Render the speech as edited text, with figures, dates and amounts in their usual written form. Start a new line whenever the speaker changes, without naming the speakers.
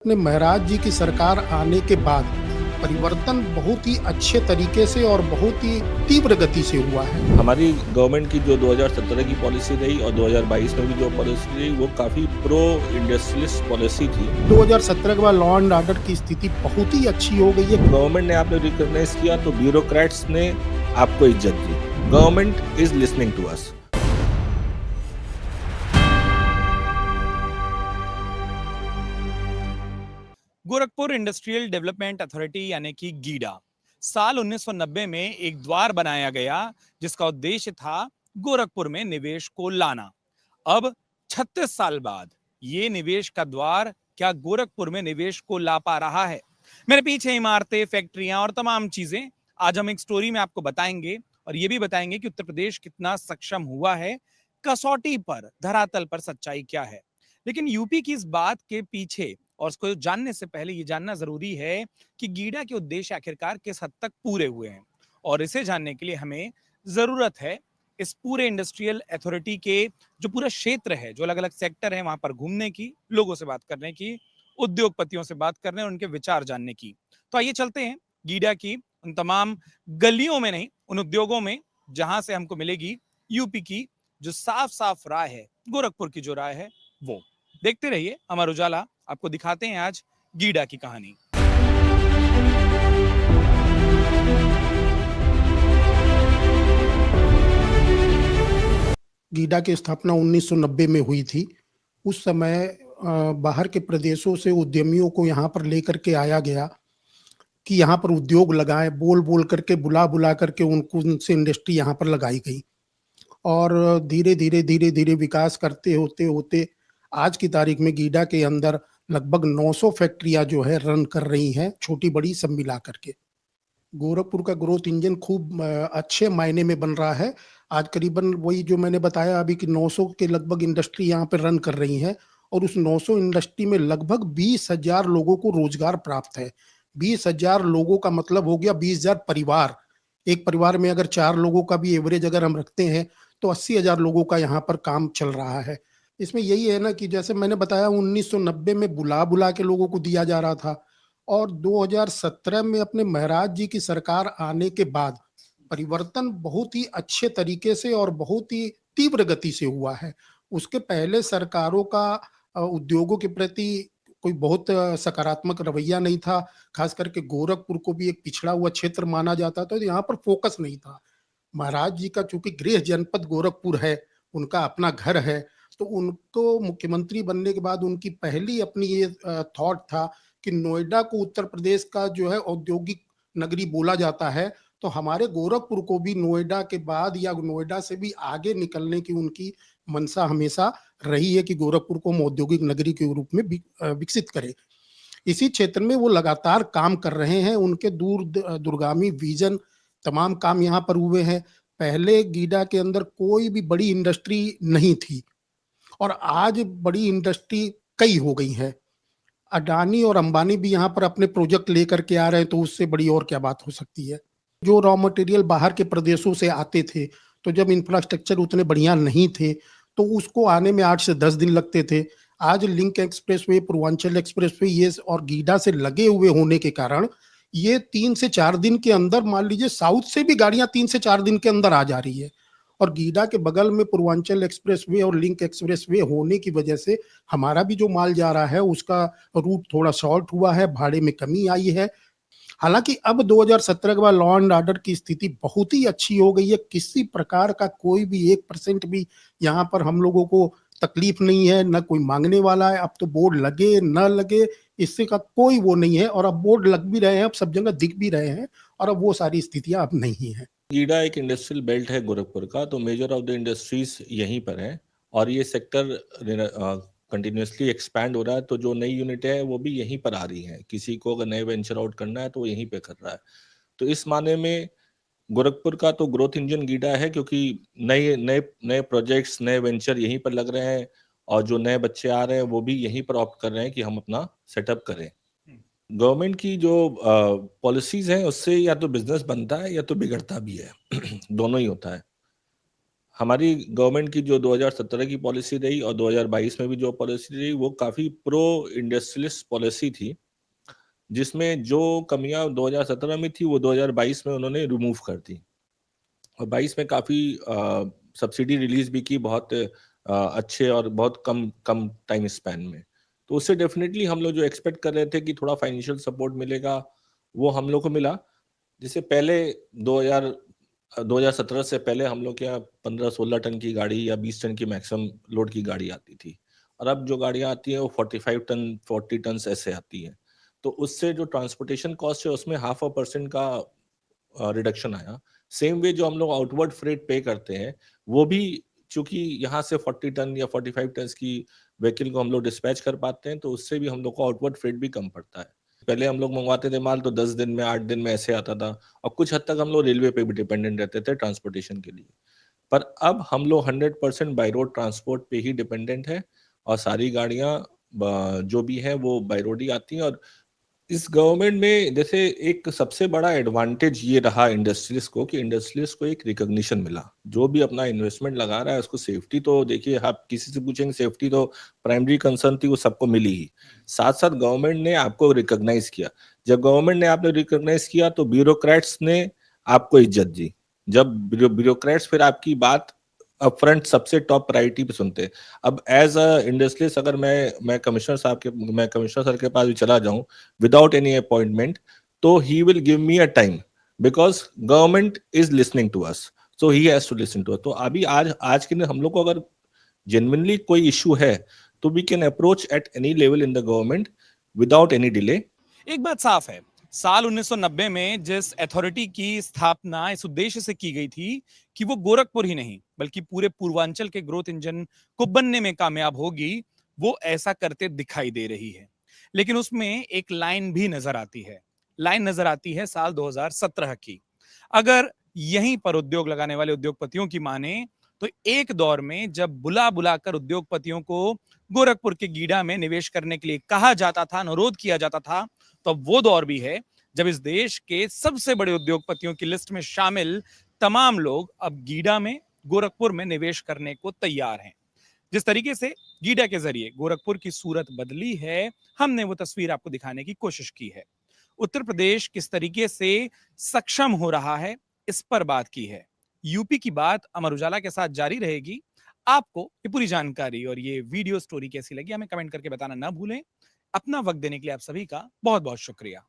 अपने महाराज जी की सरकार आने के बाद परिवर्तन बहुत ही अच्छे तरीके से और बहुत ही तीव्र गति से हुआ है।
हमारी गवर्नमेंट की जो 2017 की पॉलिसी रही और 2022 में भी जो पॉलिसी रही वो काफ़ी प्रो इंडस्ट्रियलिस्ट पॉलिसी थी।
2017 के बाद लॉ एंड ऑर्डर की स्थिति बहुत ही अच्छी हो गई है।
गवर्नमेंट ने आपने रिकॉग्नाइज किया तो ब्यूरोक्रेट्स ने आपको इज्जत दी। Government is listening to us.
Gorakhpur industrial development authority यानी कि गीडा साल 1990 में एक द्वार बनाया गया जिसका उद्देश्य था गोरखपुर में निवेश को लाना। अब 36 साल बाद ये निवेश का द्वार क्या गोरखपुर में निवेश को ला पा रहा है? मेरे पीछे इमारतें, फैक्ट्रियां और तमाम चीजें आज हम एक स्टोरी में आपको बताएंगे और ये भी बताएंगे कि उत्तर प्रदेश कितना सक्षम हुआ है। कसौटी पर, धरातल पर सच्चाई क्या है। लेकिन यूपी की इस बात के पीछे और उसको जानने से पहले ये जानना जरूरी है कि गीडा के उद्देश्य आखिरकार किस हद तक पूरे हुए हैं। और इसे जानने के लिए हमें जरूरत है इस पूरे इंडस्ट्रियल अथॉरिटी के जो पूरा क्षेत्र है, जो अलग अलग सेक्टर है, वहां पर घूमने की, लोगों से बात करने की, उद्योगपतियों से बात करने और उनके विचार जानने की। तो आइए चलते हैं गीडा की उन तमाम गलियों में, नहीं उन उद्योगों में, जहां से हमको मिलेगी यूपी की जो साफ साफ राय है, गोरखपुर की जो राय है वो। देखते रहिए अमर उजाला, आपको दिखाते हैं आज गीडा की कहानी।
गीडा की स्थापना 1990 में हुई थी। उस समय बाहर के प्रदेशों से उद्यमियों को यहाँ पर लेकर के आया गया कि यहाँ पर उद्योग लगाएं, बोल बोल करके, बुला बुला करके उनसे इंडस्ट्री यहाँ पर लगाई गई। और धीरे धीरे धीरे धीरे विकास करते होते होते आज की तारीख में गीडा के अंदर लगभग 900 फैक्ट्रियां जो है रन कर रही हैं, छोटी बड़ी सब मिला करके। गोरखपुर का ग्रोथ इंजन खूब अच्छे मायने में बन रहा है। आज करीबन वही जो मैंने बताया अभी कि 900 के लगभग इंडस्ट्री यहाँ पे रन कर रही हैं और उस 900 इंडस्ट्री में लगभग 20,000 लोगों को रोजगार प्राप्त है। 20,000 लोगों का मतलब हो गया 20,000 परिवार। एक परिवार में अगर 4 लोगों का भी एवरेज अगर हम रखते हैं तो 80,000 लोगों का यहाँ पर काम चल रहा है। इसमें यही है ना कि जैसे मैंने बताया 1990 में बुला बुला के लोगों को दिया जा रहा था और 2017 में अपने महाराज जी की सरकार आने के बाद परिवर्तन बहुत ही अच्छे तरीके से और बहुत ही तीव्र गति से हुआ है। उसके पहले सरकारों का उद्योगों के प्रति कोई बहुत सकारात्मक रवैया नहीं था। खास करके गोरखपुर को भी एक पिछड़ा हुआ क्षेत्र माना जाता था, तो यहाँ पर फोकस नहीं था। महाराज जी का चूंकि गृह जनपद गोरखपुर है, उनका अपना घर है, तो उनको मुख्यमंत्री बनने के बाद उनकी पहली अपनी ये थॉट था कि नोएडा को उत्तर प्रदेश का जो है औद्योगिक नगरी बोला जाता है, तो हमारे गोरखपुर को भी नोएडा के बाद या नोएडा से भी आगे निकलने की उनकी मंशा हमेशा रही है कि गोरखपुर को हम औद्योगिक नगरी के रूप में विकसित करें। इसी क्षेत्र में वो लगातार काम कर रहे हैं। उनके दूरगामी विजन तमाम काम यहाँ पर हुए हैं। पहले गीडा के अंदर कोई भी बड़ी इंडस्ट्री नहीं थी और आज बड़ी इंडस्ट्री कई हो गई है। अडानी और अंबानी भी यहाँ पर अपने प्रोजेक्ट लेकर के आ रहे हैं, तो उससे बड़ी और क्या बात हो सकती है। जो रॉ मटेरियल बाहर के प्रदेशों से आते थे, तो जब इंफ्रास्ट्रक्चर उतने बढ़िया नहीं थे तो उसको आने में 8 से 10 दिन लगते थे। आज लिंक एक्सप्रेसवे, पूर्वांचल एक्सप्रेसवे ये और गीडा से लगे हुए होने के कारण ये 3 से 4 दिन के अंदर, मान लीजिए साउथ से भी गाड़ियां 3 से 4 दिन के अंदर आ जा रही है। और गीडा के बगल में पूर्वांचल एक्सप्रेसवे और लिंक एक्सप्रेसवे होने की वजह से हमारा भी जो माल जा रहा है उसका रूट थोड़ा शॉर्ट हुआ है, भाड़े में कमी आई है। हालांकि अब 2017 के बाद लॉ एंड ऑर्डर की स्थिति बहुत ही अच्छी हो गई है। किसी प्रकार का कोई भी 1% भी यहाँ पर हम लोगों को तकलीफ नहीं है, न कोई मांगने वाला है। अब तो बोर्ड लगे न लगे इससे का कोई वो नहीं है, और अब बोर्ड लग भी रहे हैं, अब सब जगह दिख भी रहे हैं, और अब वो सारी स्थितियां अब नहीं है।
गीडा एक इंडस्ट्रियल बेल्ट है गोरखपुर का, तो मेजर ऑफ द इंडस्ट्रीज यहीं पर है और ये सेक्टर कंटिन्यूसली एक्सपैंड हो रहा है। तो जो नई यूनिट है वो भी यहीं पर आ रही है। किसी को अगर नए वेंचर आउट करना है तो वो यहीं पे कर रहा है। तो इस माने में गोरखपुर का तो ग्रोथ इंजन गीडा है, क्योंकि नए नए नए प्रोजेक्ट्स, नए वेंचर यहीं पर लग रहे हैं और जो नए बच्चे आ रहे हैं वो भी यहीं पर ऑप्ट कर रहे हैं कि हम अपना सेटअप करें। गवर्नमेंट की जो पॉलिसीज हैं उससे या तो बिजनेस बनता है या तो बिगड़ता भी है दोनों ही होता है। हमारी गवर्नमेंट की जो 2017 की पॉलिसी रही और 2022 में भी जो पॉलिसी रही वो काफ़ी प्रो इंडस्ट्रियलिस्ट पॉलिसी थी, जिसमें जो कमियां 2017 में थी वो 2022 में उन्होंने रिमूव कर दी और 22 में काफ़ी सब्सिडी रिलीज भी की बहुत अच्छे और बहुत कम कम टाइम स्पैन में। तो उससे डेफिनेटली हम लोग जो एक्सपेक्ट कर रहे थे कि थोड़ा फाइनेंशियल सपोर्ट मिलेगा वो हम लोग को मिला। जैसे पहले 2017 से पहले हम लोग के यहाँ 15-16 टन की गाड़ी या 20 टन की मैक्सिमम लोड की गाड़ी आती थी और अब जो गाड़ियाँ आती हैं वो 45 टन 40 टन ऐसे आती हैं। तो उससे जो ट्रांसपोर्टेशन कॉस्ट है उसमें 0.5% का रिडक्शन आया। सेम वे जो हम लोग आउटवर्ड फ्रेट पे करते हैं वो भी, चूंकि यहाँ से 40 टन या 45 टन की व्हीकल को हम लोग डिस्पैच कर पाते हैं तो उससे भी हम लोग को आउटवर्ड फ्रेट भी कम पड़ता है। पहले हम लोग मंगवाते थे माल तो 10 दिन में 8 दिन में ऐसे आता था और कुछ हद तक हम लोग रेलवे पे भी डिपेंडेंट रहते थे ट्रांसपोर्टेशन के लिए। पर अब हम लोग 100% बाई रोड ट्रांसपोर्ट पे ही डिपेंडेंट है और सारी गाड़ियां जो भी है वो बाई रोड ही आती हैं। और इस गवर्नमेंट में जैसे एक सबसे बड़ा एडवांटेज ये रहा इंडस्ट्रियलिस्ट को कि इंडस्ट्रियलिस्ट को एक रिकॉग्निशन मिला। जो भी अपना इन्वेस्टमेंट लगा रहा है उसको सेफ्टी तो देखिए, आप किसी से पूछेंगे सेफ्टी तो प्राइमरी कंसर्न थी वो सबको मिली ही, साथ साथ गवर्नमेंट ने आपको रिकॉग्नाइज किया। जब गवर्नमेंट ने आपने रिकॉग्नाइज किया तो ब्यूरोक्रेट्स ने आपको इज्जत दी। जब ब्यूरोक्रेट्स फिर आपकी बात अपफ्रंट सबसे टॉप प्रायोरिटी पे सुनते हैं। अब एज अ इंडस्ट्रियलिस्ट अगर मैं कमिश्नर सर के पास भी चला जाऊं विदाउट एनी अपॉइंटमेंट तो he will give me a time because government is listening to us, so he has to listen to us. तो अभी आज के दिन हम लोग को अगर जेन्युइनली कोई इशू है तो we can approach at any level in the government without any delay.
एक बात साफ है, साल 1990 में जिस अथॉरिटी की स्थापना इस उद्देश्य से की गई थी कि वो गोरखपुर ही नहीं बल्कि पूरे पूर्वांचल के ग्रोथ इंजन को बनने में कामयाब होगी, वो ऐसा करते दिखाई दे रही है। लेकिन उसमें एक लाइन भी नजर आती है। लाइन नजर आती है साल 2017 की। अगर यहीं पर उद्योग लगाने वाले उद्योगपतियों की माने तो एक दौर में जब बुला बुलाकर उद्योगपतियों को गोरखपुर के गीडा में निवेश करने के लिए कहा जाता था, अनुरोध किया जाता था, तो वो दौर भी है जब इस देश के सबसे बड़े उद्योगपतियों की लिस्ट में शामिल तमाम लोग अब गीडा में, गोरखपुर में निवेश करने को तैयार हैं। जिस तरीके से गीडा के जरिए गोरखपुर की सूरत बदली है, हमने वो तस्वीर आपको दिखाने की कोशिश की है। उत्तर प्रदेश किस तरीके से सक्षम हो रहा है, इस पर बात की है। यूपी की बात अमर उजाला के साथ जारी रहेगी। आपको ये पूरी जानकारी और ये वीडियो स्टोरी कैसी लगी हमें कमेंट करके बताना ना भूलें। अपना वक्त देने के लिए आप सभी का बहुत बहुत शुक्रिया।